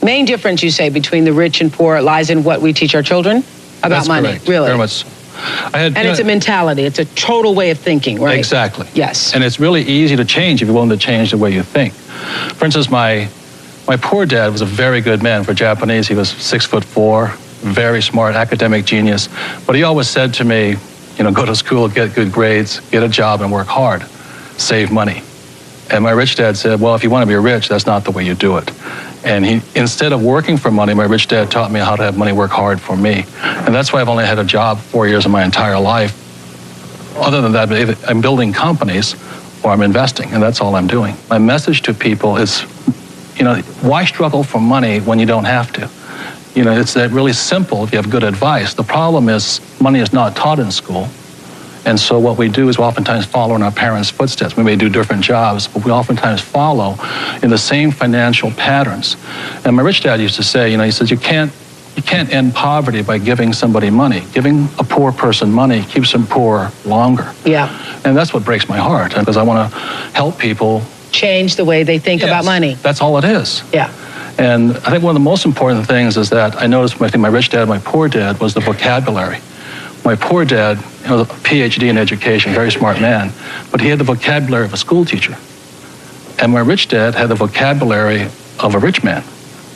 Main difference, you say, between the rich and poor lies in what we teach our children about That's money. correct. Really? Very much so. And it's a mentality. It's a total way of thinking, right? Exactly. Yes. And it's really easy to change if you're willing to change the way you think. For instance, my poor dad was a very good man. For Japanese, he was 6'4", very smart, academic genius. But he always said to me, you know, go to school, get good grades, get a job and work hard, save money. And my rich dad said, well, if you want to be rich, that's not the way you do it. And instead of working for money, my rich dad taught me how to have money work hard for me. And that's why I've only had a job 4 years of my entire life. Other than that, I'm building companies or I'm investing, and that's all I'm doing. My message to people is, you know, why struggle for money when you don't have to? You know, it's really simple if you have good advice. The problem is money is not taught in school. And so what we do is we oftentimes follow in our parents' footsteps. We may do different jobs, but we oftentimes follow in the same financial patterns. And my rich dad used to say, you know, he says, you can't end poverty by giving somebody money. Giving a poor person money keeps them poor longer. Yeah. And that's what breaks my heart, because I want to help people change the way they think about money. That's all it is. Yeah. And I think one of the most important things is that I noticed between my rich dad and my poor dad was the vocabulary. My poor dad, you know, a PhD in education, very smart man, but he had the vocabulary of a school teacher. And my rich dad had the vocabulary of a rich man.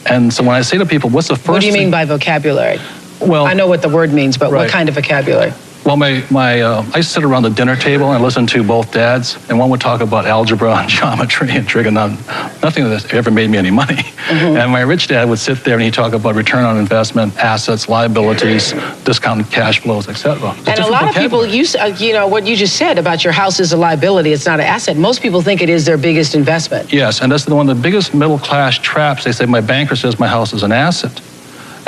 And so when I say to people, what's the first thing? What do you mean by vocabulary? Well, I know what the word means, but what kind of vocabulary? Well, I sit around the dinner table and listen to both dads, and one would talk about algebra and geometry and trigonometry. Nothing of this ever made me any money. Mm-hmm. And my rich dad would sit there and he'd talk about return on investment, assets, liabilities, discounted cash flows, etc. And a lot of people, you know, what you just said about your house is a liability, it's not an asset. Most people think it is their biggest investment. Yes, and that's one of the biggest middle-class traps. They say, my banker says my house is an asset.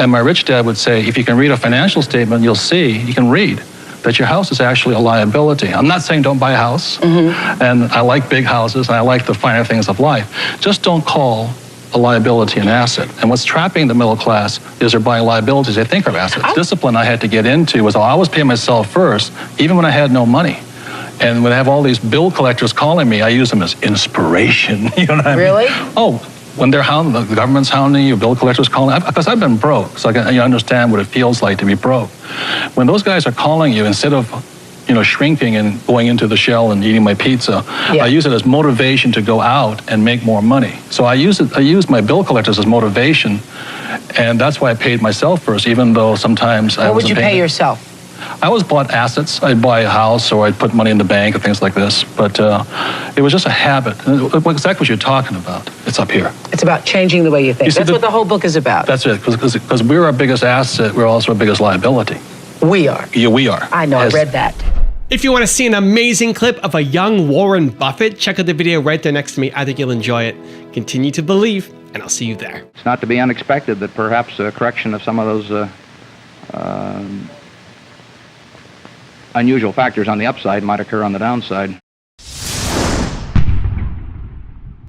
And my rich dad would say, if you can read a financial statement, you'll see, you can read that your house is actually a liability. I'm not saying don't buy a house, and I like big houses, and I like the finer things of life. Just don't call a liability an asset. And what's trapping the middle class is they're buying liabilities they think are assets. Discipline I had to get into was I always pay myself first, even when I had no money. And when I have all these bill collectors calling me, I use them as inspiration. You know what I mean? Really? Oh, when they're hounding, the government's hounding you, bill collectors calling, because I've been broke, so you understand what it feels like to be broke. When those guys are calling you, instead of, you know, shrinking and going into the shell and eating my pizza, I use it as motivation to go out and make more money. So I use my bill collectors as motivation, and that's why I paid myself first, even though sometimes I wasn't paying. What would you pay yourself? I always bought assets. I'd buy a house or I'd put money in the bank and things like this. But it was just a habit. Exactly what you're talking about. It's up here. It's about changing the way you think. That's what the whole book is about. That's it. Because we're our biggest asset. We're also our biggest liability. We are. Yeah, we are. I know. I read that. If you want to see an amazing clip of a young Warren Buffett, check out the video right there next to me. I think you'll enjoy it. Continue to believe, and I'll see you there. It's not to be unexpected that perhaps a correction of some of those unusual factors on the upside might occur on the downside.